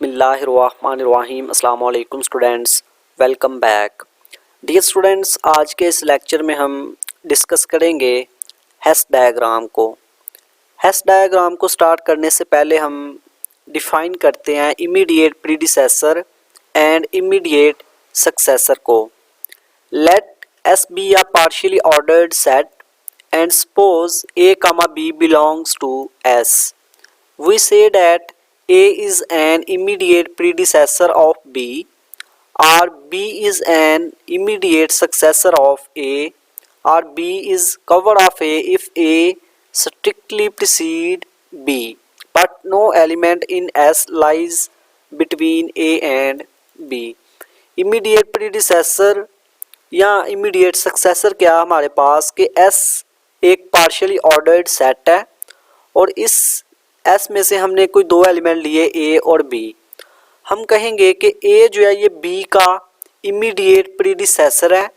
बिस्मिल्लाहिर्रहमानिर्रहीम। अस्सलाम वालेकुम students, welcome back. Dear students, आज के इस लेक्चर में हम डिस्कस करेंगे हेस डायग्राम को। हेस डायग्राम को स्टार्ट करने से पहले हम डिफाइन करते हैं immediate predecessor and immediate successor को। Let S be a partially ordered set and suppose a, b belongs to S. We say that A is an immediate predecessor of B, or B is an immediate successor of A, or B is cover of A if A strictly precede B, but no element in S lies between A and B. Immediate predecessor या immediate successor क्या हमारे पास कि S एक partially ordered set है और इस S में से हमने कोई दो एलिमेंट लिए ए और बी। हम कहेंगे कि ए जो है ये बी का इमीडिएट प्रीडिसेसर है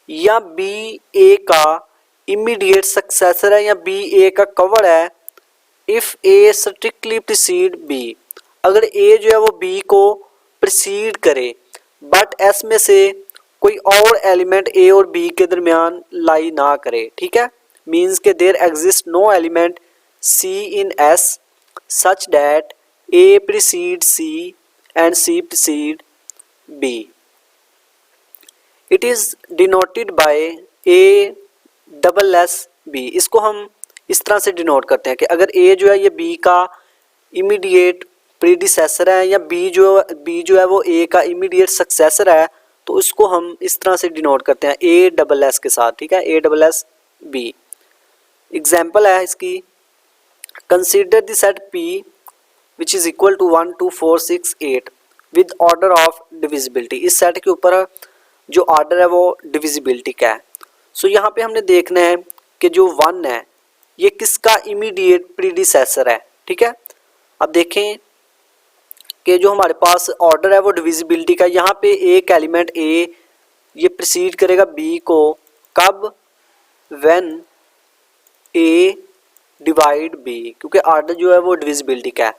या बी ए का इमीडिएट सक्सेसर है या बी ए का कवर है if A strictly precede B. अगर ए जो है वो बी को प्रीसीड करे बट एस में से कोई और एलिमेंट ए और बी के दरमियान लाई ना करे। ठीक है, मीन्स के there exist no element C in S such that A precedes C and C precedes B. It is denoted by A double S B. इसको हम इस तरह से डिनोट करते हैं कि अगर A जो है ये B का इमीडिएट प्रीडिसेसर है या B जो है वो A का इमीडिएट सक्सेसर है, तो इसको हम इस तरह से डिनोट करते हैं A डबल S के साथ। ठीक है, A double S B। Example है इसकी, consider the set P which is equal to 1 2 4 6 8 with order of divisibility। इस सेट के ऊपर जो ऑर्डर है वो डिविजिबिलिटी का है। सो यहाँ पे हमने देखना है कि जो 1 है ये किसका इमीडिएट प्रीडिसेसर है। ठीक है, अब देखें कि जो हमारे पास ऑर्डर है वो डिविजिबिलिटी का, यहाँ पे एक एलिमेंट A ये प्रीसीड करेगा B को, कब? व्हेन A डिवाइड B, क्योंकि ऑर्डर जो है वो डिविजिबिलिटी का है।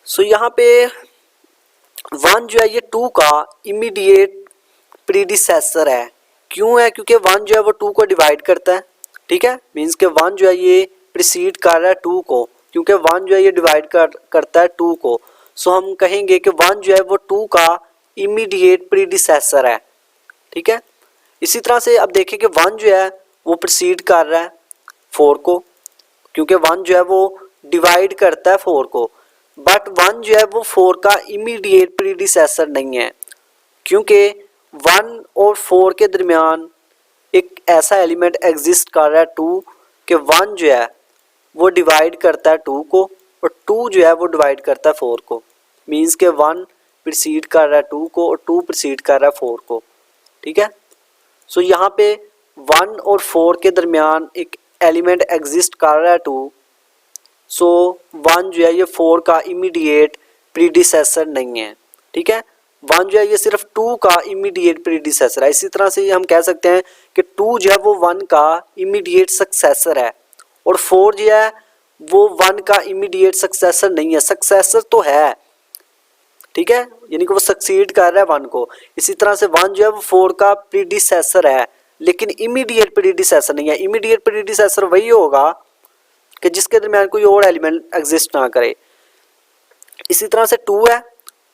सो यहाँ पे 1 जो है ये 2 का इमीडिएट प्रीडिसेसर है। क्यों है? क्योंकि 1 जो है वो 2 को डिवाइड करता है। ठीक है, मीन्स के 1 जो है ये प्रीसीड कर रहा है 2 को, क्योंकि 1 जो है ये डिवाइड करता है 2 को। सो हम कहेंगे कि 1 जो है वो 2 का इमीडिएट प्रीडिसेसर है। ठीक है, इसी तरह से अब देखें कि 1 जो है वो प्रीसीड कर रहा है 4 को, क्योंकि 1 जो है वो डिवाइड करता है 4 को, बट 1 जो है वो 4 का इमीडिएट प्रीडिसेसर नहीं है, क्योंकि 1 और 4 के दरमियान एक ऐसा एलिमेंट एग्जिस्ट कर रहा है 2 कि 1 जो है वो डिवाइड करता है 2 को और 2 जो है वो डिवाइड करता है 4 को। मीन्स के 1 प्रीसीड कर रहा है 2 को और 2 प्रीसीड कर रहा है 4 को। ठीक है, सो यहाँ पे 1 और 4 के दरमियान एक एलिमेंट एग्जिस्ट कर रहा है 2, सो 1 जो है ये 4 का इमीडिएट प्रीडिसेसर नहीं है। ठीक है, 1 जो है ये सिर्फ 2 का इमीडिएट प्रीडिसेसर है। इसी तरह से हम कह सकते हैं कि 2 जो है वो 1 का इमीडिएट सक्सेसर है और 4 जो है वो 1 का इमीडिएट सक्सेसर नहीं है। सक्सेसर तो है, ठीक है, यानी कि वो सक्सीड कर रहा है 1 को। इसी तरह से 1 जो है वो 4 का प्रीडिसेसर है लेकिन इमीडिएट प्रीडिसेसर नहीं है। इमीडिएट प्रीडिसेसर वही होगा कि जिसके दरमियान कोई और एलिमेंट एग्जिस्ट ना करे। इसी तरह से 2 है,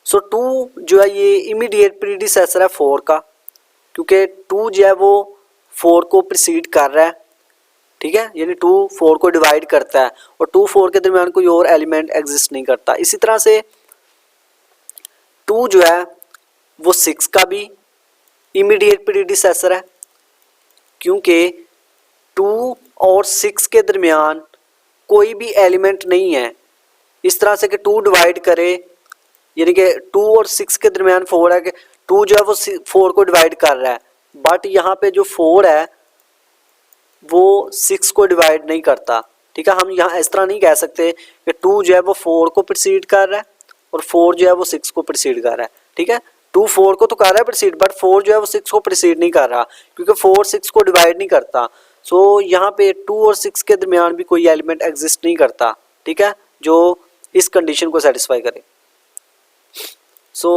सो 2 जो है ये इमीडिएट प्रीडिसेसर है 4 का, क्योंकि 2 जो है वो 4 को प्रीसीड कर रहा है। ठीक है, यानी 2 4 को डिवाइड करता है और 2 4 के दरमियान कोई और एलिमेंट एग्जिस्ट नहीं करता। इसी तरह से 2 जो है वो 6 का भी इमीडिएट प्रीडिसेसर है, क्योंकि 2 और 6 के दरमियान कोई भी एलिमेंट नहीं है। इस तरह से कि 2 डिवाइड करे, यानी कि 2 और 6 के दरमियान 4 है कि 2 जो है वो 4 को डिवाइड कर रहा है, बट यहाँ पे जो 4 है वो 6 को डिवाइड नहीं करता। ठीक है, हम यहाँ इस तरह नहीं कह सकते कि 2 जो है वो 4 को प्रीसीड कर रहा है और 4 जो है वो 6 को प्रीसीड कर रहा है। ठीक है, 2 4 को तो कर रहा है प्रीसीड, बट 4 जो है वो 6 को प्रीसीड नहीं कर रहा, क्योंकि 4 6 को डिवाइड नहीं करता। सो यहाँ पे 2 और 6 के दरमियान भी कोई एलिमेंट एग्जिस्ट नहीं करता। ठीक है, जो इस कंडीशन को सेटिस्फाई करे। सो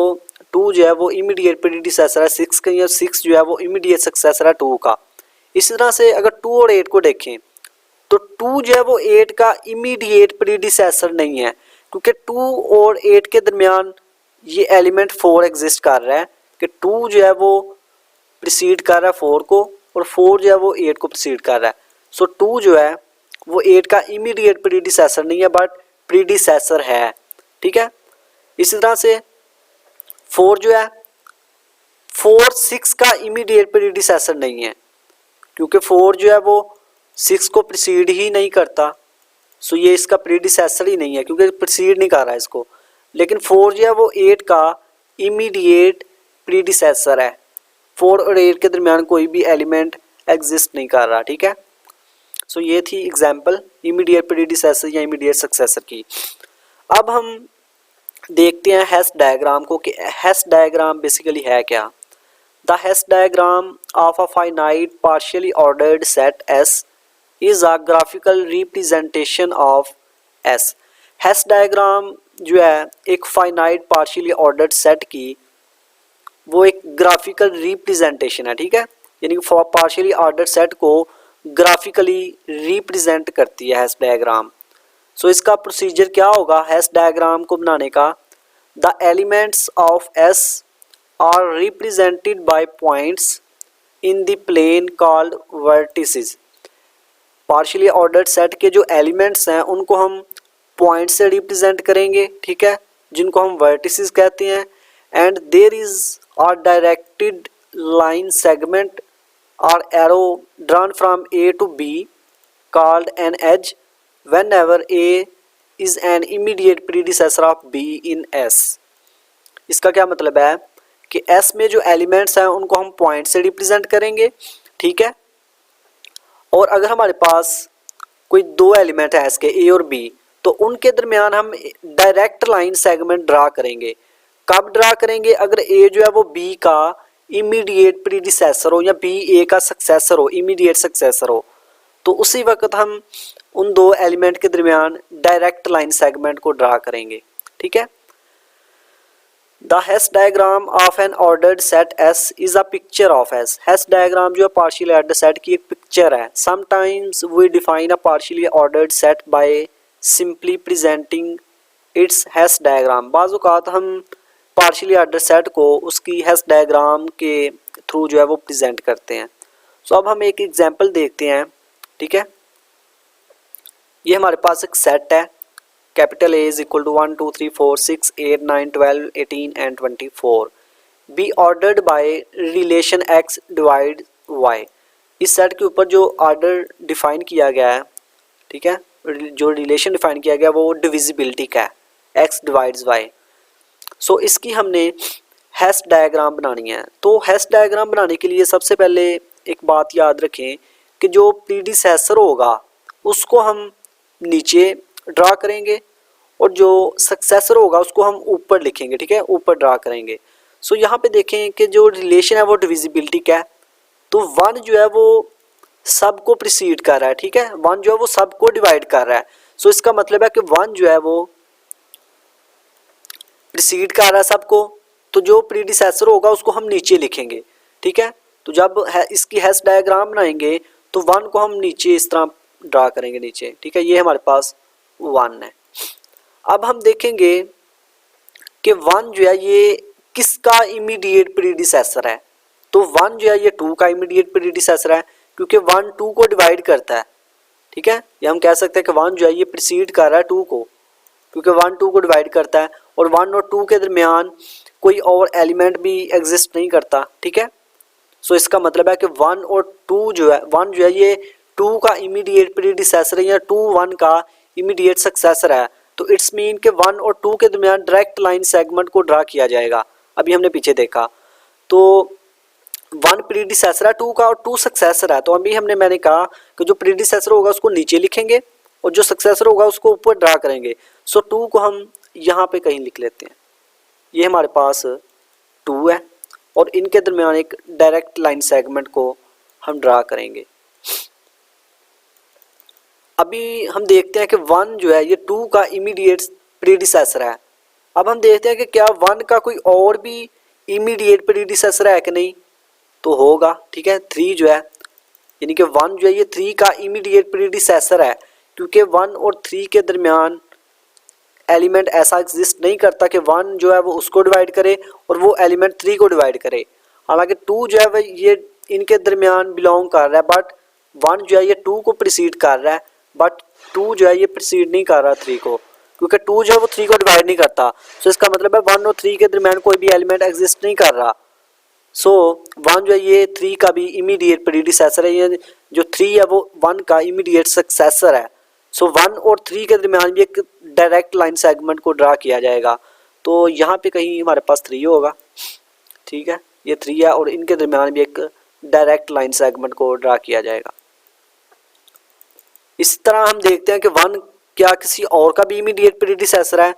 2 जो है वो इमीडिएट प्रीडिसेसर है 6 का, या 6 जो है वो इमीडिएट सक्सेसर है 2 का। इसी तरह से अगर 2 और 8 को देखें तो 2 जो है वो 8 का इमीडिएट प्रीडिसेसर नहीं है, क्योंकि 2 और 8 के दरमियान ये एलिमेंट 4 एग्जिस्ट कर रहा है कि 2 जो है वो प्रीसीड कर रहा है 4 को और 4 जो है वो 8 को प्रीसीड कर रहा है। सो 2 जो है वो 8 का इमीडिएट प्रीडिसेसर नहीं है बट प्रीडिसेसर है, ठीक है। इसी तरह से 4 जो है 4 6 का इमीडिएट प्रीडिसेसर नहीं है, क्योंकि 4 जो है वो 6 को प्रीसीड ही नहीं करता। सो ये इसका प्रीडिसेसर ही नहीं है क्योंकि प्रीसीड नहीं कर रहा है इसको। लेकिन 4 जो है वो 8 का इमीडिएट प्रीडिसेसर है। 4 और 8 के दरमियान कोई भी एलिमेंट एग्जिस्ट नहीं कर रहा, ठीक है। सो ये थी एग्जांपल इमीडिएट प्रीडिसेसर या इमीडिएट सक्सेसर की। अब हम देखते हैं हेस डायग्राम को कि हेस डायग्राम बेसिकली है क्या। The Hasse diagram of a finite partially ordered set S is a graphical representation of S. Hasse diagram जो है एक फाइनाइट पार्शियली ऑर्डर्ड सेट की वो एक ग्राफिकल रिप्रेजेंटेशन है, ठीक है। यानी कि पार्शियली ऑर्डर्ड सेट को ग्राफिकली रिप्रेजेंट करती है हेस डायग्राम। सो इसका प्रोसीजर क्या होगा हेस डायग्राम को बनाने का। The elements of S are represented by points in the plane called vertices. Partially ordered set के जो एलिमेंट्स हैं उनको हम पॉइंट से रिप्रेजेंट करेंगे, ठीक है, जिनको हम वर्टिसेस कहते हैं। And there is a directed line segment or arrow drawn from A to B called an edge whenever A is an immediate predecessor of B in S। इसका क्या मतलब है कि S में जो एलिमेंट्स हैं उनको हम पॉइंट से रिप्रेजेंट करेंगे, ठीक है। और अगर हमारे पास कोई दो एलिमेंट है S के A और B तो उनके दरमियान हम डायरेक्ट लाइन सेगमेंट ड्रा करेंगे। कब ड्रा करेंगे? अगर ए जो है वो बी का इमीडिएट प्रीडिसेसर हो या बी ए का सक्सेसर हो, इमीडिएट सक्सेसर हो, तो उसी वक्त हम उन दो एलिमेंट के दरमियान डायरेक्ट लाइन सेगमेंट को ड्रा करेंगे, ठीक है। The Hasse diagram of an ordered set S is a picture of S. Hasse diagram जो है पार्शियली ऑर्डर्ड सेट की एक पिक्चर है। Sometimes we define a partially ordered set by simply presenting its Hasse diagram. बाज़ औक़ात हम partially ordered set को उसकी हेस डायग्राम के थ्रू जो है वो प्रेजेंट करते हैं। सो अब हम एक एग्जांपल देखते हैं, ठीक है। ये हमारे पास एक सेट है, capital A is equal to 1 2 3 4 6 8 9 12 18 and 24 B ordered by relation X divide Y. इस सेट के ऊपर जो ऑर्डर डिफाइन किया गया है, ठीक है, जो रिलेशन डिफाइन किया गया वो डिविजिबिलिटी का है, एक्स डिवाइड्स वाई। सो इसकी हमने हेस डायग्राम बनानी है। तो हेस डायग्राम बनाने के लिए सबसे पहले एक बात याद रखें कि जो प्रीडिसेसर होगा उसको हम नीचे ड्रा करेंगे और जो सक्सेसर होगा उसको हम ऊपर लिखेंगे, ठीक है, ऊपर ड्रा करेंगे। सो यहाँ पे देखें कि जो रिलेशन है वो डिविजिबिलिटी का है, तो 1 जो है वो सबको प्रीसीड कर रहा है, ठीक है, 1 जो है वो सबको डिवाइड कर रहा है। सो इसका मतलब है कि 1 जो है वो प्रीसीड कर रहा है सबको, तो जो प्रीडिसेसर होगा उसको हम नीचे लिखेंगे, ठीक है। तो जब इसकी हेस डायग्राम बनाएंगे तो 1 को हम नीचे इस तरह ड्रा करेंगे नीचे, ठीक है, ये हमारे पास 1 है। अब हम देखेंगे कि 1 जो है ये किसका इमीडिएट प्रीडिसेसर है। तो 1 जो है ये 2 का इमीडिएट प्रीडिसेसर है क्योंकि 1 2 को डिवाइड करता है, ठीक है। या हम कह सकते हैं कि 1 जो है ये प्रीसीड कर रहा है 2 को, क्योंकि 1 2 को डिवाइड करता है और 1 और 2 के दरमियान कोई और एलिमेंट भी एग्जिस्ट नहीं करता, ठीक है। सो इसका मतलब है कि 1 और 2 जो है 1 जो है ये 2 का इमीडिएट प्रीडिसेसर है या 2 1 का इमीडिएट सक्सेसर है। तो इट्स मीन कि 1 और 2 के दरमियान डायरेक्ट लाइन सेगमेंट को ड्रा किया जाएगा। अभी हमने पीछे देखा तो 1 प्रीडिसेसर है 2 का और 2 सक्सेसर है। तो अभी मैंने कहा कि जो प्रीडिसेसर होगा उसको नीचे लिखेंगे और जो सक्सेसर होगा उसको ऊपर ड्रा करेंगे। सो 2 को हम यहाँ पे कहीं लिख लेते हैं, ये हमारे पास 2 है और इनके दरमियान एक डायरेक्ट लाइन सेगमेंट को हम ड्रा करेंगे। अभी हम देखते हैं कि 1 जो है ये 2 का इमीडिएट प्रीडिसेसर है, अब हम देखते हैं कि क्या 1 का कोई और भी इमीडिएट प्रीडिसेसर है कि नहीं, तो होगा। ठीक है, 3 जो है यानी कि 1 जो है ये 3 का इमीडिएट प्रीडिसेसर है, क्योंकि 1 और 3 के दरमियान एलिमेंट ऐसा एग्जिस्ट नहीं करता कि 1 जो है वो उसको डिवाइड करे और वो एलिमेंट 3 को डिवाइड करे। हालांकि 2 जो है वो ये इनके दरमियान बिलोंग कर रहा है, बट 1 जो है ये 2 को प्रीसीड कर रहा है, बट 2 जो है ये प्रीसीड नहीं कर रहा 3 को, क्योंकि 2 जो है वो 3 को डिवाइड नहीं करता। सो इसका मतलब है 1 और 3 के दरमियान कोई भी एलिमेंट एग्जिस्ट नहीं कर रहा। सो 1 जो है ये 3 का भी इमीडिएट प्रीडिसेसर है, ये जो 3 है वो 1 का इमीडिएट सक्सेसर है। सो 1 और 3 के दरमियान भी एक डायरेक्ट लाइन सेगमेंट को ड्रा किया जाएगा, तो यहाँ पे कहीं हमारे पास 3 होगा। ठीक है, ये 3 है और इनके दरमियान भी एक डायरेक्ट लाइन सेगमेंट को ड्रा किया जाएगा। इस तरह हम देखते हैं कि 1 क्या किसी और का भी इमीडिएट प्रीडिसेसर है,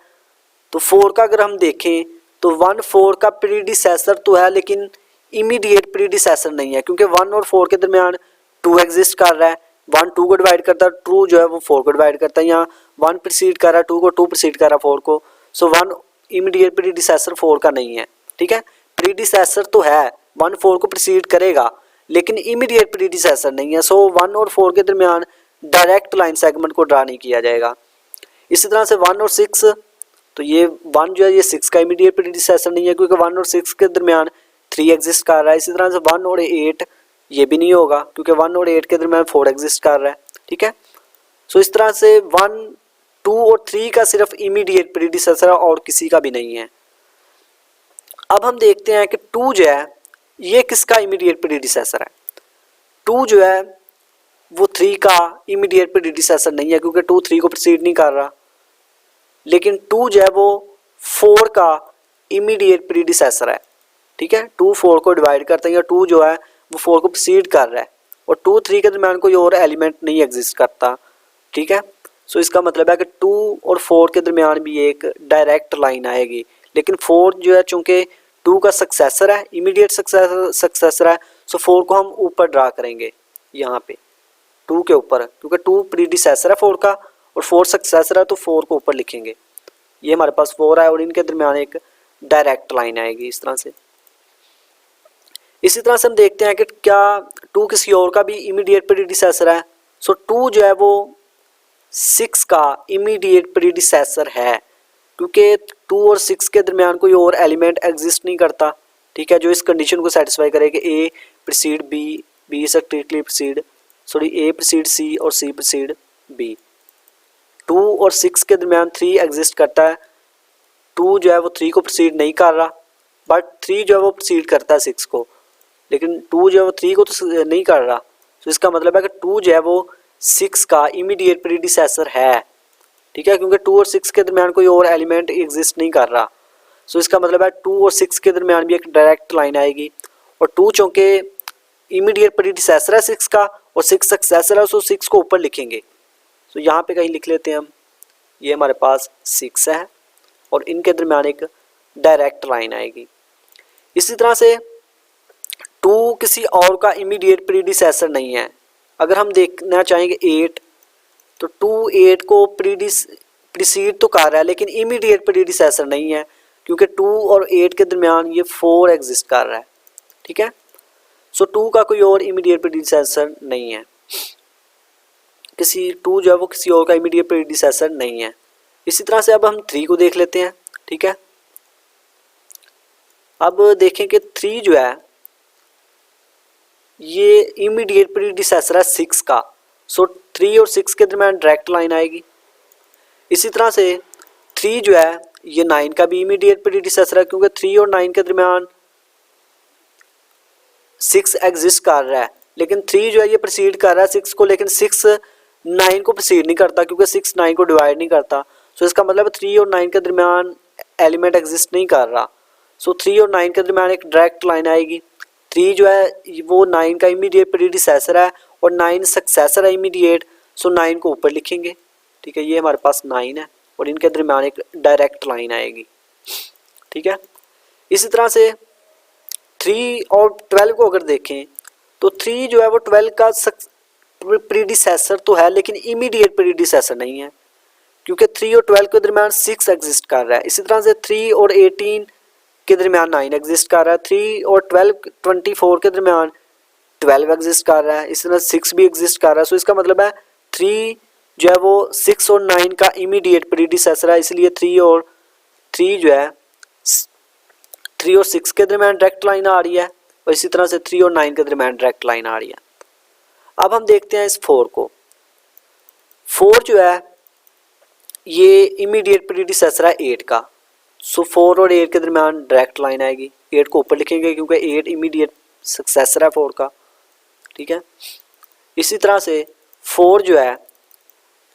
तो 4 का अगर हम देखें तो 1 4 का प्रीडिसेसर तो है लेकिन इमीडिएट प्रीडिसेसर नहीं है, क्योंकि 1 और 4 के दरमियान 2 एग्जिस्ट कर रहा है। 1 2 को डिवाइड करता है, 2 जो है वो 4 को डिवाइड करता है, यहाँ 1 प्रीसीड कर रहा है 2 को, 2 प्रीसीड कर रहा है 4 को। सो 1 इमीडिएट प्रीडिसेसर 4 का नहीं है। ठीक है, प्रीडिसेसर तो है, 1 4 को प्रीसीड करेगा लेकिन इमीडिएट प्रीडिसेसर नहीं है। सो 1 और 4 के दरमियान डायरेक्ट लाइन सेगमेंट को ड्रा नहीं किया जाएगा। इसी तरह से 1 और 6, तो ये 1 जो है ये 6 का इमीडिएट प्रीडिसेसर नहीं है, क्योंकि 1 और 6 के दरमियान 3 एग्जिस्ट कर रहा है। इसी तरह से 1 और 8 ये भी नहीं होगा, क्योंकि 1 और 8 के दरमियान 4 एग्जिस्ट कर रहा है। ठीक है, सो इस तरह से 1 2 और 3 का सिर्फ इमीडिएट प्रीडिसेसर है और किसी का भी नहीं है। अब हम देखते हैं कि 2 जो है ये किसका इमीडिएट प्रीडिसेसर है। 2 जो है वो 3 का इमीडिएट प्रीडिसेसर नहीं है, क्योंकि 2 3 को प्रीसीड नहीं कर रहा, लेकिन 2 जो है वो 4 का इमीडिएट प्रीडिसेसर है। ठीक है, 2 4 को डिवाइड करते हैं, या 2 जो है वो 4 को प्रीसीड कर रहा है और 2 3 के दरमियान कोई और एलिमेंट नहीं एग्जिस्ट करता। ठीक है, सो इसका मतलब है कि 2 और 4 के दरमियान भी एक डायरेक्ट लाइन आएगी, लेकिन 4 जो है चूंकि 2 का सक्सेसर है, इमीडिएट सक्सेसर है, सो 4 को हम ऊपर ड्रा करेंगे यहाँ पे 2 के ऊपर, क्योंकि 2 प्रीडिसेसर है 4 का और 4 सक्सेसर है, तो 4 को ऊपर लिखेंगे। ये हमारे पास 4 है और इनके दरमियान एक डायरेक्ट लाइन आएगी इस तरह से। इसी तरह से हम देखते हैं कि क्या 2 किसी और का भी इमीडिएट प्रीडिसेसर है। सो 2 जो है वो 6 का इमीडिएट प्रीडिसेसर है, क्योंकि 2 और 6 के दरमियान कोई और एलिमेंट एग्जिस्ट नहीं करता। ठीक है, जो इस कंडीशन को सेटिस्फाई करे कि A precede B, B strictly precede A precede C और सी प्रीसीड बी। 2 और 6 के दरमियान 3 एग्जिस्ट करता है। 2 जो है वो 3 को प्रीसीड नहीं कर रहा, बट 3 जो है वो प्रीसीड करता है 6 को, लेकिन 2 जो है वो 3 को तो नहीं कर रहा। तो इसका मतलब है कि 2 जो है वो 6 का इमीडिएट प्रीडिसेसर है। ठीक है, क्योंकि 2 और 6 के दरमियान कोई और एलिमेंट एग्जिस्ट नहीं कर रहा। सो इसका मतलब है 2 और 6 के दरमियान भी एक डायरेक्ट लाइन आएगी, और 2 चूँकि इमीडिएट प्रीडिसेसर है 6 का और 6 सक्सेसर है, सो 6 को ऊपर लिखेंगे। तो यहाँ पे कहीं लिख लेते हैं हम, ये हमारे पास 6 है और इनके दरमियान एक डायरेक्ट लाइन आएगी। इसी तरह से 2 किसी और का इमीडिएट प्रीडिसेसर नहीं है। अगर हम देखना चाहेंगे 8, तो 2 8 को प्रीसीड तो कर रहा है लेकिन इमीडिएट प्रीडिसेसर नहीं है, क्योंकि 2 और 8 के दरमियान ये 4 एग्जिस्ट कर रहा है। ठीक है, सो 2 का कोई और इमीडिएट प्रीडिसेसर नहीं है, 2 जो है वो किसी और का इमीडिएट प्रीडिसेसर नहीं है। इसी तरह से अब हम 3 को देख लेते हैं। ठीक है, अब देखें कि 3 जो है ये इमीडिएट प्रीडिसेसर है 6 का। सो 3 और 6 के दरमियान डायरेक्ट लाइन आएगी। इसी तरह से 3 जो है ये 9 का भी इमीडिएट प्रीडिसेसर है, क्योंकि 3 और 9 के दरमियान 6 एग्जिस्ट कर रहा है, लेकिन 3 जो है ये प्रीसीड कर रहा है 6 को, लेकिन 6 9 को प्रीसीड नहीं करता, क्योंकि 6 9 को डिवाइड नहीं करता। सो इसका मतलब 3 और 9 के दरमियान एलिमेंट एग्जिस्ट नहीं कर रहा। सो 3 और 9 के दरमियान एक डायरेक्ट लाइन आएगी। 3 जो है वो 9 का इमीडिएट प्रीडिसेसर है और 9 सक्सेसर है इमीडिएट, सो 9 को ऊपर लिखेंगे। ठीक है, ये हमारे पास 9 है और इनके दरमियान एक डायरेक्ट लाइन आएगी। ठीक है, इसी तरह से 3 और 12 को अगर देखें तो 3 जो है वो 12 का प्रीडिसेसर तो है लेकिन इमीडिएट प्रीडिसेसर नहीं है। क्योंकि 3 और 12 के दरमियान 6 एग्जिस्ट कर रहा है। इसी तरह से 3 और 18 के दरमियान 9 एग्जिस्ट कर रहा है। 3 और 12 24 के दरमियान 12 एग्जिस्ट कर रहा है। इसी तरह 6 भी एग्जिस्ट कर रहा है। सो इसका मतलब है 3 जो है वो 6 और 9 का इमीडिएट प्रीडिसेसर है, इसलिए 3 और 3 जो है 3 और 6 के दरमियान डायरेक्ट लाइन आ रही है, और इसी तरह से 3 और 9 के दरमियान डायरेक्ट लाइन आ रही है। अब हम देखते हैं इस 4 को। 4 जो है ये इमीडिएट प्रीडिसेसर है 8 का। सो 4 और 8 के दरमियान डायरेक्ट लाइन आएगी। 8 को ऊपर लिखेंगे क्योंकि 8 इमीडिएट सक्सेसर है 4 का, ठीक है। इसी तरह से 4 जो है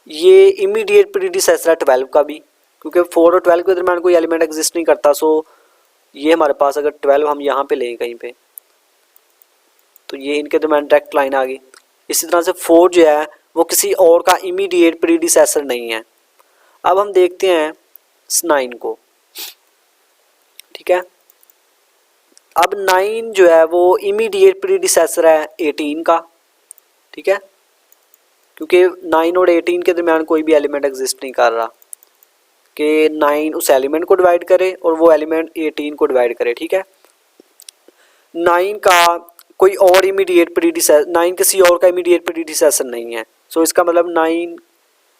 ये इमीडिएट प्रीडिसेसर है 12 का भी, क्योंकि 4 और 12 के दरमियान कोई एलिमेंट एग्जिस्ट नहीं करता। सो ये हमारे पास अगर 12 हम यहाँ पे लें कहीं पे, तो ये इनके दरमियान डायरेक्ट लाइन आ गई। इसी तरह से 4 जो है वो किसी और का इमीडिएट प्रीडिसेसर नहीं है। अब हम देखते हैं 9 को, ठीक है। अब 9 जो है वो इमीडिएट प्रीडिसेसर है 18 का, ठीक है, क्योंकि 9 और 18 के दरमियान कोई भी एलिमेंट एग्जिस्ट नहीं कर रहा कि 9 उस एलिमेंट को डिवाइड करे और वो एलिमेंट 18 को डिवाइड करे, ठीक है। 9 का कोई और इमीडिएट प्रीडिसेसर, 9 किसी और का इमीडिएट प्रीडिसेसर नहीं है। सो इसका मतलब 9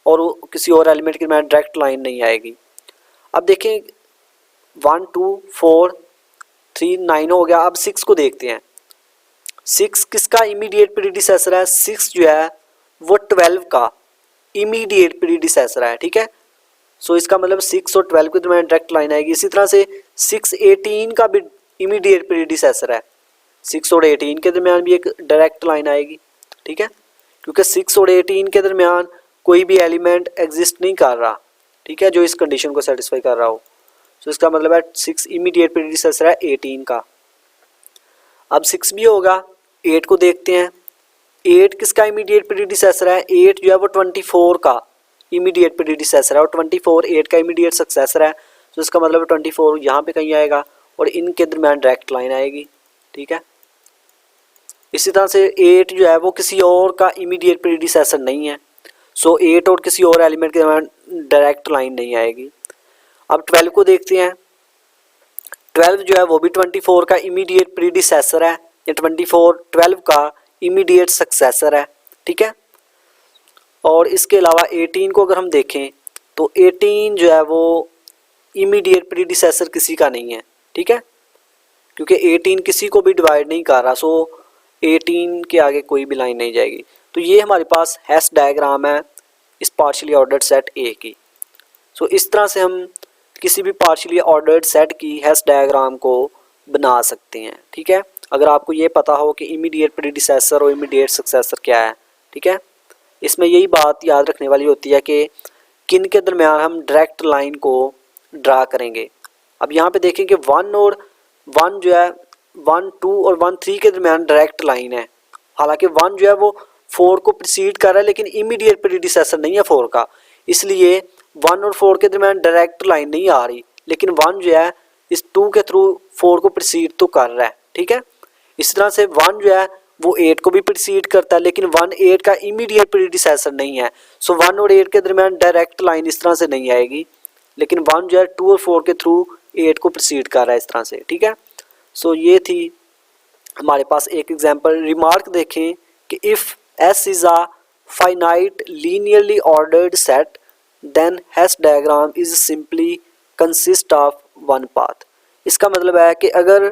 और किसी और एलिमेंट के दरमियान डायरेक्ट लाइन नहीं आएगी। अब देखें 1 2 4 3 9 हो गया। अब 6 को देखते हैं। 6 किसका इमीडिएट प्रीडिसेसर है? 6 जो है वो 12 का इमीडिएट प्रीडिसेसर है, ठीक है। सो इसका मतलब 6 और 12 के दरमियान डायरेक्ट लाइन आएगी। इसी तरह से 6 18 का भी इमीडिएट प्रीडिसेसर है। 6 और 18 के दरमियान भी एक डायरेक्ट लाइन आएगी, ठीक है, क्योंकि 6 और 18 के दरमियान कोई भी एलिमेंट एग्जिस्ट नहीं कर रहा, ठीक है, जो इस कंडीशन को सेटिस्फाई कर रहा हो। सो इसका मतलब है 6 इमीडिएट प्रीडिसेसर है 18 का। अब 6 भी होगा। 8 को देखते हैं। 8 किसका इमीडिएट प्रीडिसेसर है? 8 जो है वो 24 का इमीडिएट प्रीडिसेसर है, और 24 8 का इमीडिएट सक्सेसर है। तो इसका मतलब 24 यहाँ पे कहीं आएगा और इनके दरमियान डायरेक्ट लाइन आएगी, ठीक है। इसी तरह से 8 जो है वो किसी और का इमीडिएट प्रीडिसेसर नहीं है। सो 8 और किसी और एलिमेंट के दरमियान डायरेक्ट लाइन नहीं आएगी। अब 12 को देखते हैं। 12 जो है वो भी 24 का इमीडिएट प्रीडिसेसर है, या 24 12 का इमीडिएट सक्सेसर है, ठीक है। और इसके अलावा 18 को अगर हम देखें तो 18 जो है वो इमीडिएट प्रीडिसेसर किसी का नहीं है, ठीक है, क्योंकि 18 किसी को भी डिवाइड नहीं कर रहा। सो 18 के आगे कोई भी लाइन नहीं जाएगी। तो ये हमारे पास हैश डायग्राम है इस पार्शियली ऑर्डर्ड सेट ए की। सो इस तरह से हम किसी भी पार्शियली ऑर्डर्ड सेट की हैश डायग्राम को बना सकते हैं, ठीक है, अगर आपको ये पता हो कि इमीडिएट प्रीडिसेसर और इमीडिएट सक्सेसर क्या है, ठीक है। इसमें यही बात याद रखने वाली होती है कि किन के दरमियान हम डायरेक्ट लाइन को ड्रा करेंगे। अब यहाँ पे देखें कि 1 और 1 जो है 1 2 और 1 3 के दरमियान डायरेक्ट लाइन है। हालांकि 1 जो है वो 4 को प्रीसीड कर रहा है, लेकिन इमीडिएट प्रीडिसेसर नहीं है 4 का, इसलिए 1 और 4 के दरमियान डायरेक्ट लाइन नहीं आ रही, लेकिन 1 जो है इस 2 के थ्रू 4 को प्रीसीड तो कर रहा है, ठीक है। इस तरह से 1 जो है वो 8 को भी प्रीसीड करता है, लेकिन 1 8 का इमीडिएट प्रीडिसेसर नहीं है। सो 1 और 8 के दरमियान डायरेक्ट लाइन इस तरह से नहीं आएगी, लेकिन 1 जो है 2 और 4 के थ्रू 8 को प्रीसीड कर रहा है इस तरह से, ठीक है। सो ये थी हमारे पास एक एग्जांपल। रिमार्क देखें कि if S is a finite linearly ordered set then Hasse diagram is simply consist of one path. इसका मतलब है कि अगर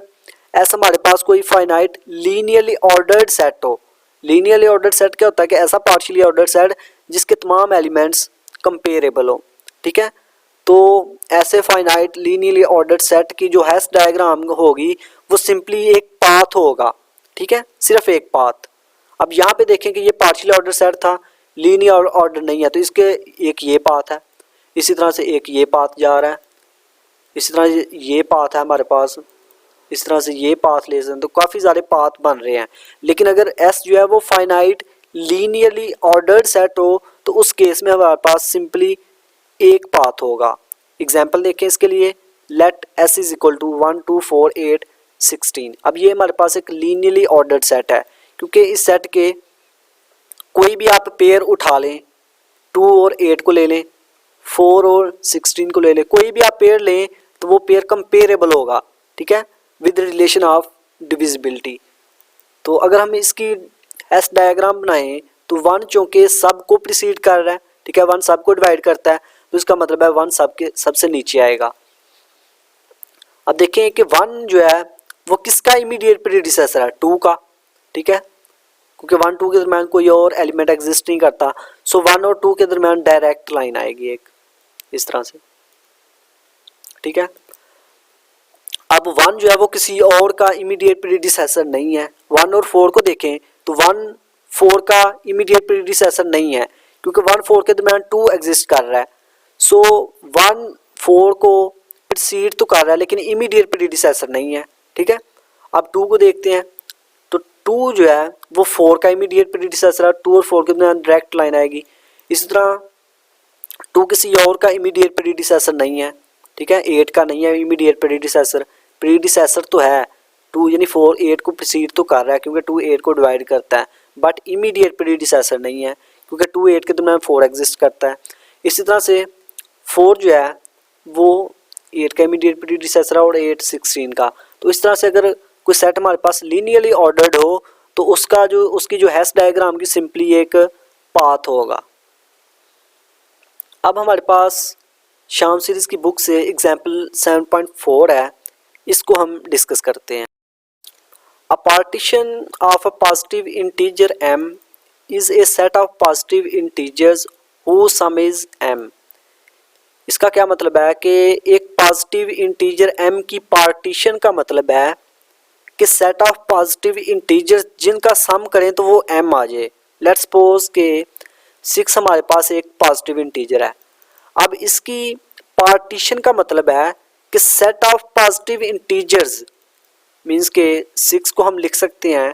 ऐसा हमारे पास कोई फाइनाइट लीनियरली ऑर्डर्ड सेट हो। लीनियरली ऑर्डर्ड सेट क्या होता है कि ऐसा पार्शियली ऑर्डर्ड सेट जिसके तमाम एलिमेंट्स कंपेरेबल हो, ठीक है। तो ऐसे फाइनाइट लीनियरली ऑर्डर्ड सेट की जो हैश डायग्राम होगी वो सिंपली एक पाथ होगा, ठीक है, सिर्फ एक पाथ। अब यहाँ पे देखें कि ये पार्शियली ऑर्डर सेट था, लीनियर ऑर्डर नहीं है, तो इसके एक ये पाथ है, इसी तरह से एक ये पाथ जा रहा है, इसी तरह से ये पाथ है हमारे पास, इस तरह से ये पाथ ले सकते हैं। तो काफ़ी सारे पाथ बन रहे हैं। लेकिन अगर S जो है वो फाइनाइट लीनियरली ऑर्डर्ड सेट हो तो उस केस में हमारे पास सिंपली एक पाथ होगा। एग्जाम्पल देखें इसके लिए, let S is equal to 1 2 4 8 16। अब ये हमारे पास एक लीनियरली ऑर्डर्ड सेट है, क्योंकि इस सेट के कोई भी आप पेयर उठा लें, 2 और 8 को ले लें, 4 और 16 को ले लें, कोई भी आप पेयर लें तो वो पेयर कंपेरेबल होगा, ठीक है, विद रिलेशन ऑफ डिविजिबिलिटी। तो अगर हम इसकी एस डायग्राम बनाएं तो 1 चूँकि सब को प्रिसीड कर रहा है, ठीक है, 1 सब को डिवाइड करता है, तो इसका मतलब है 1 सब के सबसे नीचे आएगा। अब देखें कि 1 जो है वो किसका इमीडिएट प्रीडिसेसर है, 2 का, ठीक है, क्योंकि 1 2 के दरम्यान कोई और एलिमेंट एग्जिस्ट नहीं करता। सो 1 और 2 के दरम्यान डायरेक्ट लाइन आएगी एक इस तरह से, ठीक है। अब 1 जो है वो किसी और का इमीडिएट प्रीडिसेसर नहीं है। 1 और 4 को देखें तो 1 4 का इमीडिएट प्रीडिसेसर नहीं है, क्योंकि 1 4 के दरम्यान 2 एग्जिस्ट कर रहा है। सो 1 4 को प्रीसीड तो कर रहा है लेकिन इमीडिएट प्रीडिसेसर नहीं है, ठीक है। अब 2 को देखते हैं तो 2 जो है वो 4 का इमीडिएट प्रीडिसेसर है, 2 और 4 के दरम्यान डायरेक्ट लाइन आएगी। इसी तरह 2 किसी और का इमीडिएट प्रीडिसेसर नहीं है, ठीक है, 8 का नहीं है इमीडिएट प्रीडिसेसर, प्रीडिसेसर तो है 2 यानी 4 8 को प्रीसीड तो कर रहा है क्योंकि 2 8 को डिवाइड करता है, बट इमीडिएट प्रीडिसेसर नहीं है क्योंकि 2 8 के दरम्यान 4 एग्जिस्ट करता है। इसी तरह से 4 जो है वो 8 का इमीडिएट प्रीडिसेसर है और 8 16 का। तो इस तरह से अगर कोई सेट हमारे पास लीनियरली ऑर्डर्ड हो तो उसकी जो हैश डायग्राम की सिंपली एक पाथ होगा। अब हमारे पास शाम सीरीज की बुक से एग्जाम्पल 7.4 है, इसको हम डिस्कस करते हैं। A partition of a positive integer m is a set of positive integers who some is m। इसका क्या मतलब है कि एक पॉजिटिव इंटीजर m की पार्टीशन का मतलब है कि सेट ऑफ पॉजिटिव इंटीजर्स जिनका सम करें तो वो m आ जाए। लेट्स सपोज के 6 हमारे पास एक पॉजिटिव इंटीजर है। अब इसकी पार्टीशन का मतलब है कि set of positive integers means के 6 को हम लिख सकते हैं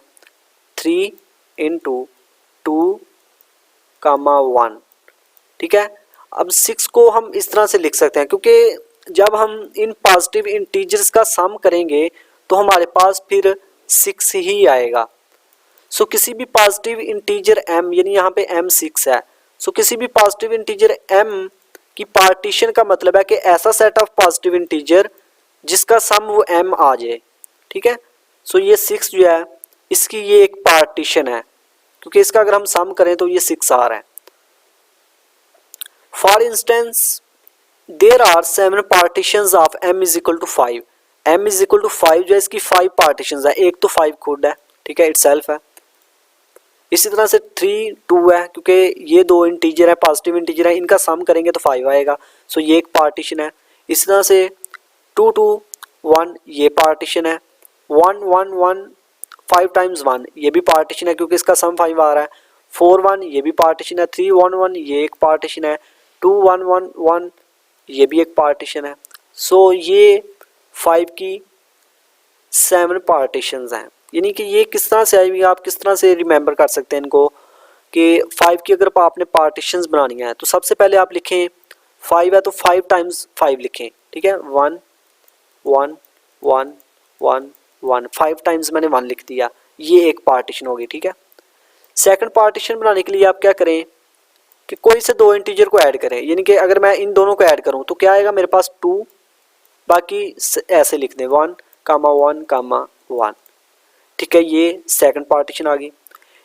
3 इंटू 2 कामा 1, ठीक है। अब 6 को हम इस तरह से लिख सकते हैं क्योंकि जब हम इन पॉजिटिव इंटीजर्स का सम करेंगे तो हमारे पास फिर 6 ही आएगा। सो किसी भी पॉजिटिव इंटीजर m यानी यहाँ पे m 6 है, सो किसी भी पॉजिटिव इंटीजर m की पार्टीशन का मतलब है कि ऐसा सेट ऑफ पॉजिटिव इंटीजर जिसका सम वो m आ जाए, ठीक है। सो ये 6 जो है इसकी ये एक पार्टीशन है क्योंकि इसका अगर हम सम करें तो ये 6 आ रहा है। For instance there are 7 partitions of m is equal to 5। m is equal to 5 जो है इसकी 5 पार्टीशंस है, एक तो 5 खुद है, ठीक है, इटसेल्फ है। इसी तरह से 3 2 है क्योंकि ये दो इंटीजर है, पॉजिटिव इंटीजर है, इनका सम करेंगे तो 5 आएगा, सो ये एक पार्टीशन है। इसी तरह से 2 2 1 ये पार्टीशन है, 1 1 1 5 टाइम्स 1 ये भी पार्टीशन है क्योंकि इसका सम 5 आ रहा है, 4 1 ये भी पार्टीशन है, 3 1 1 ये एक पार्टीशन है, 2 1 1 1 ये भी एक पार्टीशन है। सो ये 5 की 7 पार्टीशंस हैं। यानी कि ये किस तरह से आई हुई, आप किस तरह से रिमेंबर कर सकते हैं इनको कि 5 की अगर आपने पार्टीशंस बनानी है तो सबसे पहले आप लिखें 5 है तो 5 टाइम्स 5 लिखें, ठीक है, 1 1 1 1 1 5 टाइम्स मैंने 1 लिख दिया, ये एक पार्टीशन होगी, ठीक है। सेकंड पार्टीशन बनाने के लिए आप क्या करें कि कोई से दो इंटीजर को ऐड करें, यानी कि अगर मैं इन दोनों को ऐड करूं तो क्या आएगा मेरे पास 2, बाकी ऐसे लिख दें 1 कामा 1 कामा 1, ठीक है, ये सेकंड पार्टीशन आ गई।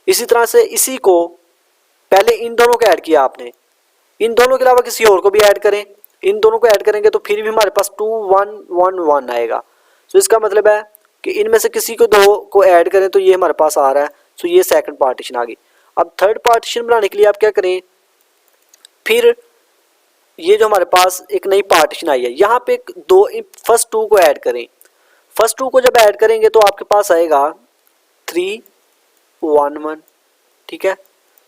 इसी तरह से इसी को पहले इन दोनों को ऐड किया आपने, इन दोनों के अलावा किसी और को भी ऐड करें, इन दोनों को ऐड करेंगे तो फिर भी हमारे पास 2 1 1 1 आएगा। सो इसका मतलब है कि इनमें से किसी को दो को ऐड करें तो ये हमारे पास आ रहा है, सो ये सेकंड पार्टीशन आ गई। अब थर्ड पार्टीशन बनाने के लिए आप क्या करें, फिर ये जो हमारे पास एक नई पार्टीशन आई है यहाँ पे दो फर्स्ट 2 को ऐड करें, फर्स्ट 2 को जब ऐड करेंगे तो आपके पास आएगा 3 1 1, ठीक है।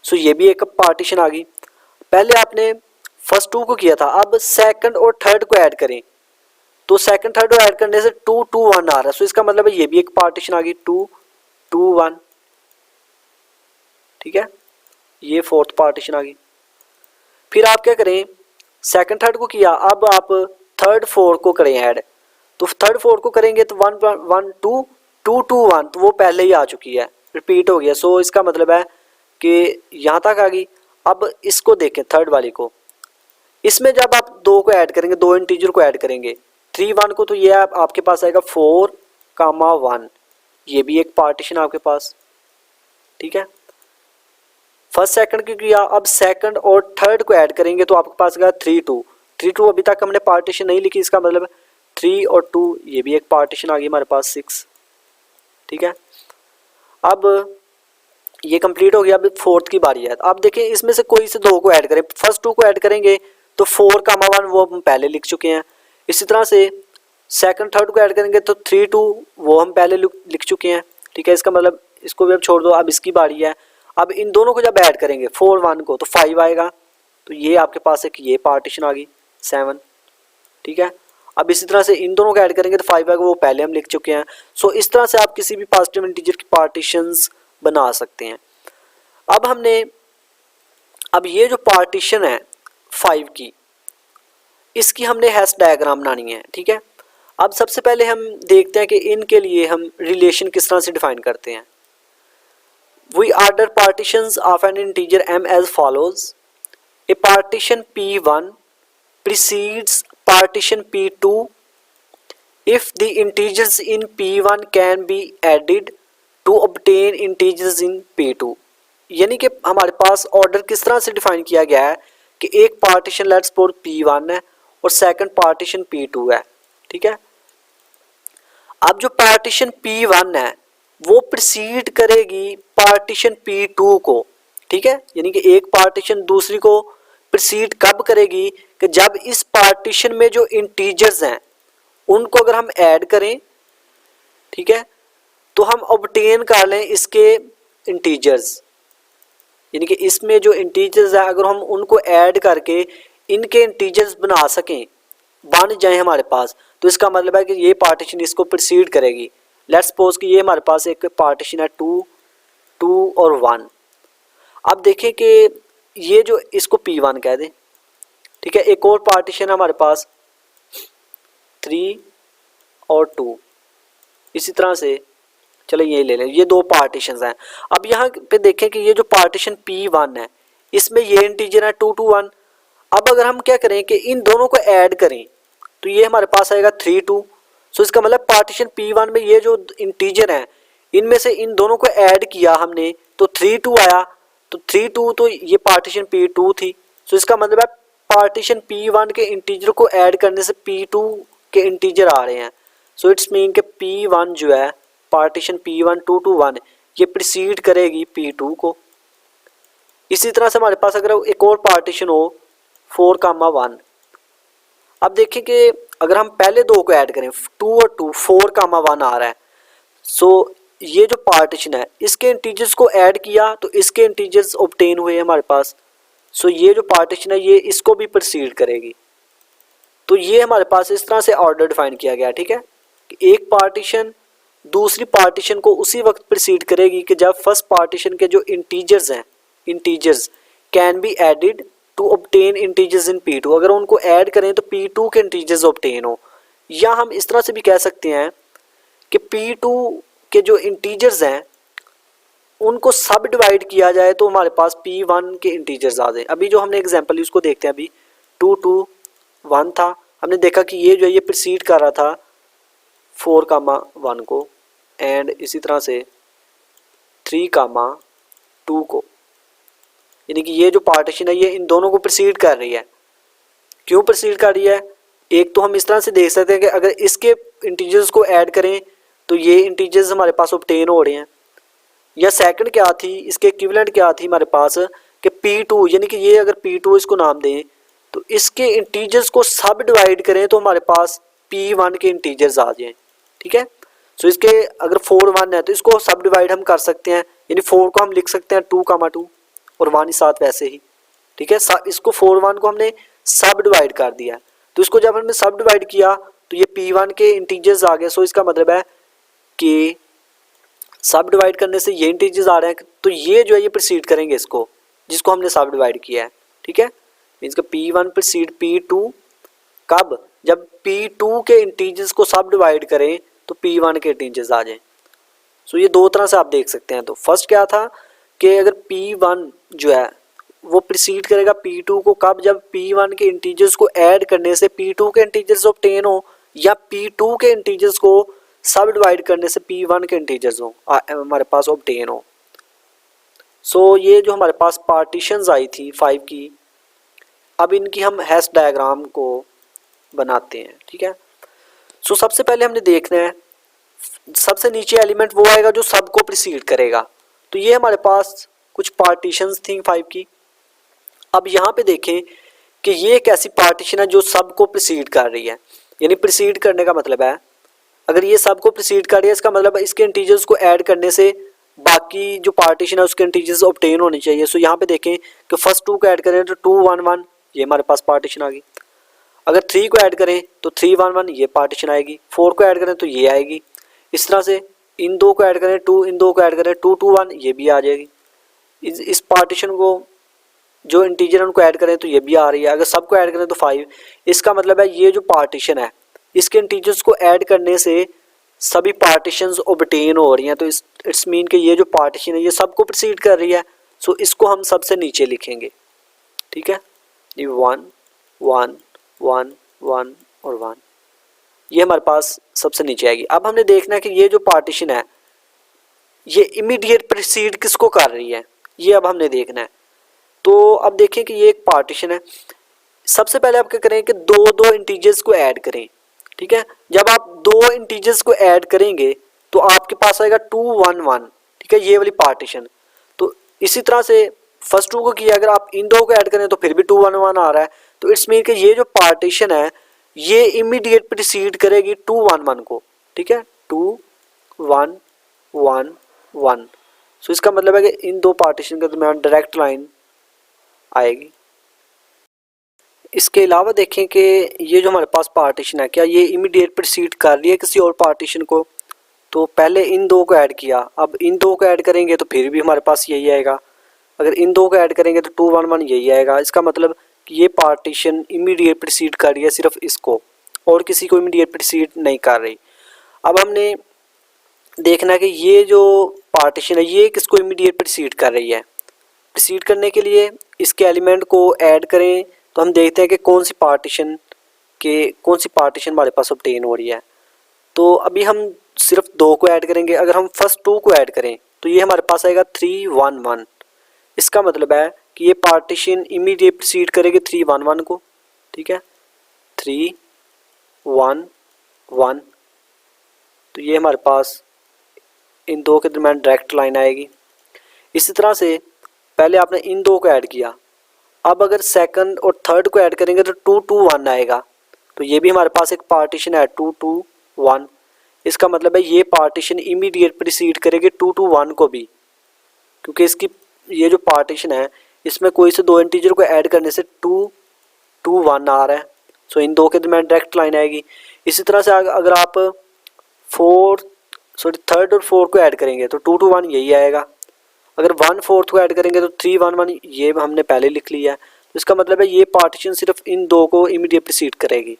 सो ये भी एक पार्टीशन आ गई। पहले आपने फर्स्ट 2 को किया था, अब सेकंड और थर्ड को ऐड करें तो सेकंड थर्ड को ऐड करने से 2 2 1 आ रहा है, सो इसका मतलब है ये भी एक पार्टीशन आ गई 2 2 1, ठीक है, ये फोर्थ पार्टीशन आ गई। फिर आप क्या करें, सेकंड थर्ड को किया, अब आप थर्ड 4 को करें ऐड, तो थर्ड 4 को करेंगे तो 1 1 2 2 2 1 तो वो पहले ही आ चुकी है, रिपीट हो गया। सो इसका मतलब है कि यहाँ तक आ गई। अब इसको देखें थर्ड वाली को, इसमें जब आप दो को ऐड करेंगे, दो इंटीजर को ऐड करेंगे 3 1 को, तो ये आपके पास आएगा 4 कामा 1, ये भी एक पार्टीशन आपके पास, ठीक है। फर्स्ट सेकंड की किया, अब सेकंड और थर्ड को ऐड करेंगे तो आपके पास आएगा 3 2, 3 2 अभी तक हमने पार्टीशन नहीं लिखी, इसका मतलब 3 और 2 ये भी एक पार्टीशन आ गई हमारे पास 6, ठीक है। अब ये कंप्लीट हो गया, अब फोर्थ की बारी है। अब देखें इसमें से कोई से दो को ऐड करें, फर्स्ट 2 को ऐड करेंगे तो 4 कामा 1 वो हम पहले लिख चुके हैं, इसी तरह से सेकंड थर्ड को ऐड करेंगे तो 3 2 वो हम पहले लिख चुके हैं, ठीक है। इसका मतलब इसको भी अब छोड़ दो, अब इसकी बारी है। अब इन दोनों को जब ऐड करेंगे 4 1 को तो 5 आएगा, तो ये आपके पास एक ये पार्टीशन आ गई 7, ठीक है। अब इसी तरह से इन दोनों को ऐड करेंगे तो 5 आएगा, वो पहले हम लिख चुके हैं। सो इस तरह से आप किसी भी पॉजिटिव इंटीजर की पार्टीशंस बना सकते हैं। अब ये जो पार्टीशन है 5 की, इसकी हमने हैश डायग्राम बनानी है, ठीक है। अब सबसे पहले हम देखते हैं कि इनके लिए हम रिलेशन किस तरह से डिफाइन करते हैं। We order partitions of an integer m as follows, a partition p1 precedes partition p2 if the integers in p1 can be added to obtain integers in p2। यानी कि हमारे पास ऑर्डर किस तरह से डिफाइन किया गया है कि एक पार्टीशन लेट्स सपोज p1 है और सेकंड पार्टीशन p2 है, ठीक है। अब जो पार्टीशन p1 है वो प्रीसीड करेगी पार्टीशन p2 को, ठीक है। यानी कि एक पार्टीशन दूसरी को प्रीसीड कब करेगी कि जब इस पार्टीशन में जो इंटीजर्स हैं उनको अगर हम ऐड करें, ठीक है, तो हम ऑब्टेन कर लें इसके इंटीजर्स। यानी कि इसमें जो इंटीजर्स है अगर हम उनको ऐड करके इनके इंटीजर्स बना सकें, बन जाए हमारे पास, तो इसका मतलब है कि ये पार्टीशन इसको प्रीसीड करेगी। लेट्स सपोज कि ये हमारे पास एक पार्टीशन है 2 2 और 1। अब देखें कि ये जो इसको p1 कह दें, ठीक है। एक और पार्टीशन है हमारे पास 3 और 2, इसी तरह से चलो ये ले लें, ये दो पार्टीशंस हैं। अब यहाँ पे देखें कि ये जो पार्टीशन p1 है इसमें ये इंटीजर है 2 2 1। अब अगर हम क्या करें कि इन दोनों को ऐड करें तो ये हमारे पास आएगा 3 2। सो इसका मतलब पार्टीशन p1 में ये जो इंटीजर हैं इनमें से इन दोनों को ऐड किया हमने तो 3 2 आया, तो 3 2 तो ये पार्टीशन p2 थी। सो इसका मतलब है पार्टीशन p1 के इंटीजर को ऐड करने से p2 के इंटीजर आ रहे हैं। सो इट्स मीन कि p1 जो है पार्टीशन p1 2 2 1 ये प्रीसीड करेगी p2 को। इसी तरह से हमारे पास अगर एक और पार्टीशन हो 4 कामा 1। अब देखें कि अगर हम पहले दो को ऐड करें 2 और 2 4 कामा 1 आ रहा है। सो ये जो पार्टीशन है इसके इंटीजर्स को ऐड किया तो इसके इंटीजर्स ऑब्टेन हुए हमारे पास। सो ये जो पार्टीशन है ये इसको भी प्रीसीड करेगी। तो ये हमारे पास इस तरह से ऑर्डर डिफाइन किया गया, ठीक है, कि एक पार्टीशन दूसरी पार्टीशन को उसी वक्त प्रीसीड करेगी कि जब फर्स्ट पार्टीशन के जो इंटीजर्स हैं, integers can be added to obtain integers in p2, अगर उनको ऐड करें तो p2 के इंटीजर्स ऑब्टेन हो। या हम इस तरह से भी कह सकते हैं कि p2 के जो इंटीजर्स हैं उनको सब डिवाइड किया जाए तो हमारे पास p1 के इंटीजर्स आ जाए। अभी जो हमने एग्जांपल उसको देखते हैं, अभी 2 2 1 था, हमने देखा कि ये जो है ये प्रीसीड कर रहा था 4 कामा 1 को एंड इसी तरह से 3 कामा 2 को। यानी कि ये जो पार्टीशन है ये इन दोनों को प्रीसीड कर रही है। क्यों प्रीसीड कर रही है? एक तो हम इस तरह से देख सकते हैं कि अगर इसके इंटीजर्स को ऐड करें तो ये इंटीजर्स हमारे पास ऑब्टेन हो रहे हैं। या सेकंड क्या थी, इसके इक्विवेलेंट क्या थी हमारे पास कि p2, यानी कि ये अगर p2 इसको नाम दें तो इसके इंटीजर्स को सब डिवाइड करें तो हमारे पास p1 के इंटीजर्स आ जाएं, ठीक है। सो इसके अगर 4 1 है तो इसको सब डिवाइड हम कर सकते हैं, यानी 4 को हम लिख सकते हैं 2 कामा 2 और 1 साथ वैसे ही, ठीक है। इसको 4 1 को हमने सब डिवाइड कर दिया, तो इसको जब हमने सब डिवाइड किया तो ये p1 के इंटीजर्स आ गए। सो इसका मतलब है कि सब डिवाइड करने से ये इंटीजर्स आ रहे हैं, तो ये जो है ये प्रीसीड करेंगे इसको जिसको हमने सब डिवाइड किया है, ठीक है। मीन्स का p1 प्रीसीड p2 कब, जब p2 के इंटीजर्स को सब डिवाइड करें तो p1 के इंटीजर्स आ जाएं। सो ये दो तरह से आप देख सकते हैं। तो फर्स्ट क्या था कि अगर p1 जो है वो प्रिसीड करेगा P2 को कब, जब P1 के इंटीजर्स को ऐड करने से P2 के इंटीजर्स ऑब्टेन हो या P2 के इंटीजर्स को सब डिवाइड करने से P1 के इंटीजर्स हो हमारे पास ऑब्टेन हो। सो ये जो हमारे पास पार्टीशंस आई थी 5 की, अब इनकी हम हैश डायग्राम को बनाते हैं। ठीक है, सो सबसे पहले हमने देखना है सबसे नीचे एलिमेंट वो आएगा जो सब को प्रिसीड करेगा। तो ये हमारे पास कुछ पार्टीशंस थी 5 की। अब यहाँ पे देखें कि ये एक ऐसी पार्टीशन है जो सब को प्रिसीड कर रही है, यानी प्रिसीड करने का मतलब है अगर ये सब को प्रिसीड कर रही है इसका मतलब इसके इंटीजर्स को ऐड करने से बाकी जो पार्टीशन है उसके इंटीजर्स ऑब्टेन होने चाहिए। सो यहाँ पे देखें कि फर्स्ट 2 को ऐड करें तो 2 1 1, ये हमारे पास पार्टीशन आ गई। अगर 3 को ऐड करें तो 3 1 1, ये पार्टीशन आएगी। 4 को ऐड करें तो ये आएगी। इस तरह से इन 2 को ऐड करें 2, इन 2 को ऐड करें 2 2 1, ये भी आ जाएगी। इस पार्टीशन को जो इंटीजर उनको ऐड करें तो ये भी आ रही है। अगर सबको ऐड करें तो 5। इसका मतलब है ये जो पार्टीशन है इसके इंटीजर्स को ऐड करने से सभी पार्टीशंस ऑब्टेन हो रही हैं। तो इट्स मीन कि ये जो पार्टीशन है ये सबको प्रिसीड कर रही है। सो इसको हम सबसे नीचे लिखेंगे। ठीक है, ये 1 1 1 1 और 1, ये हमारे पास सबसे नीचे आएगी। अब हमने देखना है कि ये जो पार्टीशन है ये इमीडिएट प्रिसीड किसको कर रही है, ये अब हमने देखना है। तो अब देखें कि ये एक पार्टीशन है। सबसे पहले आप क्या करें कि दो इंटीजर्स को ऐड करें। ठीक है, जब आप 2 इंटीजर्स को ऐड करेंगे तो आपके पास आएगा 2 1 1। ठीक है, ये वाली पार्टीशन। तो इसी तरह से फर्स्ट 2 को किया, अगर आप इन 2 को ऐड करें तो फिर भी 2 1 1 आ रहा है। तो इट्स मीन कि ये जो पार्टीशन है ये इमीडिएट प्रिसीड करेगी 2 1 1 को। ठीक है, 2 1 1 1। सो इसका मतलब है कि इन 2 पार्टीशन के दरमियान डायरेक्ट लाइन आएगी। इसके अलावा देखें कि ये जो हमारे पास पार्टीशन है क्या ये इमीडिएट प्रिसीड कर रही है किसी और पार्टीशन को। तो पहले इन 2 को ऐड किया, अब इन 2 को ऐड करेंगे तो फिर भी हमारे पास यही आएगा। अगर इन 2 को ऐड करेंगे तो 2 1 1 यही आएगा। इसका मतलब कि ये पार्टीशन इमीडिएट प्रिसीड कर रही है सिर्फ इसको, और किसी को इमीडिएट प्रिसीड नहीं कर रही। अब हमने देखना है कि ये जो पार्टीशन है ये किसको इमीडिएट प्रिसीड कर रही है। प्रिसीड करने के लिए इसके एलिमेंट को ऐड करें तो हम देखते हैं कि कौन सी पार्टीशन हमारे पास ऑब्टेन हो रही है। तो अभी हम सिर्फ 2 को ऐड करेंगे। अगर हम फर्स्ट 2 को ऐड करें तो ये हमारे पास आएगा 3 1 1। इसका मतलब है कि ये पार्टीशन इमीडिएट प्रिसीड करेगी 3 1 1 को। ठीक है, 3 1 1। तो ये हमारे पास इन 2 के दरमियान डायरेक्ट लाइन आएगी। इसी तरह से पहले आपने इन 2 को ऐड किया, अब अगर सेकंड और थर्ड को ऐड करेंगे तो 2 2 1 आएगा। तो ये भी हमारे पास एक पार्टीशन है 2 2 1। इसका मतलब है ये पार्टीशन इमीडिएट प्रिसीड करेगी 2 2 1 को भी, क्योंकि इसकी ये जो पार्टीशन है इसमें कोई से 2 इंटीजर को ऐड करने से 2 2 1 आ रहा है। सो इन 2 के दरमियान डायरेक्ट लाइन आएगी। इसी तरह से अगर आप थर्ड और 4 को ऐड करेंगे तो 2 2 1 यही आएगा। अगर 1 4 को ऐड करेंगे तो 3 1 1, ये हमने पहले लिख लिया है। तो इसका मतलब है ये पार्टीशन सिर्फ इन 2 को इमीडिएट प्रिसीड करेगी।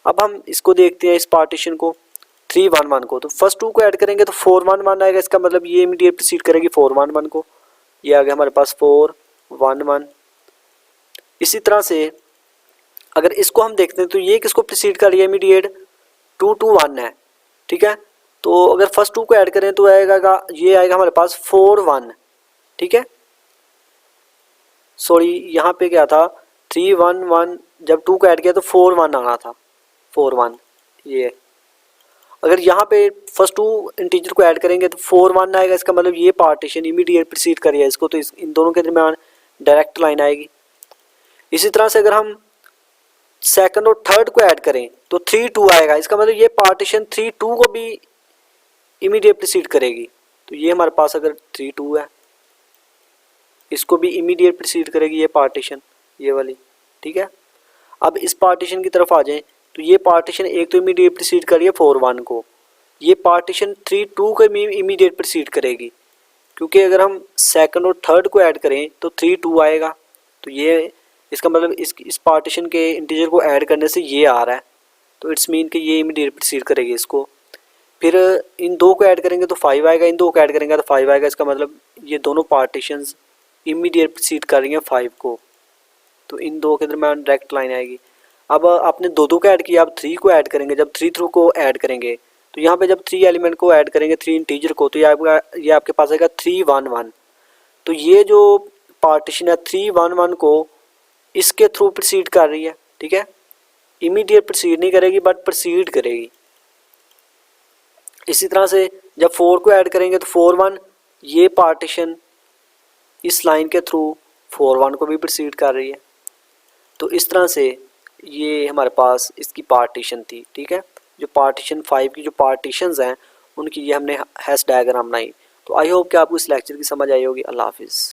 अब हम इसको देखते हैं इस पार्टीशन को 3 1 1 को। तो फर्स्ट 2 को ऐड करेंगे तो 4 1 1 आएगा। इसका मतलब ये इमीडिएट प्रिसीड करेगी 4 1 1 को। ये आ गया हमारे पास 4 1 1। इसी तरह से अगर इसको हम देखते हैं तो ये किसको प्रिसीड कर रही है इमीडिएट 2 2 1 है। ठीक है, तो अगर फर्स्ट 2 को ऐड करें तो ये आएगा हमारे पास 4 1। ठीक है, सॉरी यहाँ पे क्या था 3 1 1, जब 2 को ऐड किया तो 4 1 आना था 4 1। ये अगर यहाँ पे फर्स्ट 2 इंटीजर को ऐड करेंगे तो 4 1 आएगा। इसका मतलब ये पार्टीशन इमीडिएट प्रिसीड कर रही है इसको, तो इन दोनों के दरमियान डायरेक्ट लाइन आएगी। इसी तरह से अगर हम सेकंड और थर्ड को ऐड करें तो 3 2 आएगा। इसका मतलब ये पार्टीशन 3 2 को भी इमीडिएट प्रिसीड करेगी। तो ये हमारे पास अगर 3 2 है इसको भी इमीडिएट प्रिसीड करेगी ये पार्टीशन, ये वाली। ठीक है, अब इस पार्टीशन की तरफ आ जाएं तो ये पार्टीशन एक तो इमीडिएट प्रिसीड कर रही है 4 1 को, ये पार्टीशन 3 2 को भी इमीडिएट प्रिसीड करेगी, क्योंकि अगर हम सेकंड और थर्ड को ऐड करें तो 3 2 आएगा। तो ये इसका मतलब इस पार्टीशन के इंटीजर को ऐड करने से ये आ रहा है। तो इट्स मीन कि ये इमीडिएट प्रिसीड करेगी इसको। फिर इन 2 को ऐड करेंगे तो 5 आएगा, इन 2 को ऐड करेंगे तो 5 आएगा। इसका मतलब ये दोनों पार्टीशंस इमीडिएट प्रोसीड कर रही है 5 को, तो इन दो के दरम्यान डायरेक्ट लाइन आएगी। अब आपने दो दो को ऐड किया, अब 3 को ऐड करेंगे, जब 3 थ्रू को ऐड करेंगे तो यहाँ पे जब 3 एलिमेंट को ऐड करेंगे 3 इंटीजर को, तो ये आपके पास आएगा 3 1 1। तो ये जो पार्टीशन है 3 1 1 को इसके थ्रू प्रोसीड कर रही है, ठीक है। इमीडिएट प्रोसीड नहीं करेगी बट प्रोसीड करेगी। इसी तरह से जब 4 को ऐड करेंगे तो 4 1, ये पार्टीशन इस लाइन के थ्रू 4 1 को भी प्रोसीड कर रही है। तो इस तरह से ये हमारे पास इसकी पार्टीशन थी, ठीक है। जो पार्टीशन 5 की जो पार्टीशंस हैं उनकी ये हमने हैश डायग्राम बनाई। तो आई होप कि आपको इस लेक्चर की समझ आई होगी। अल्लाह हाफिज़।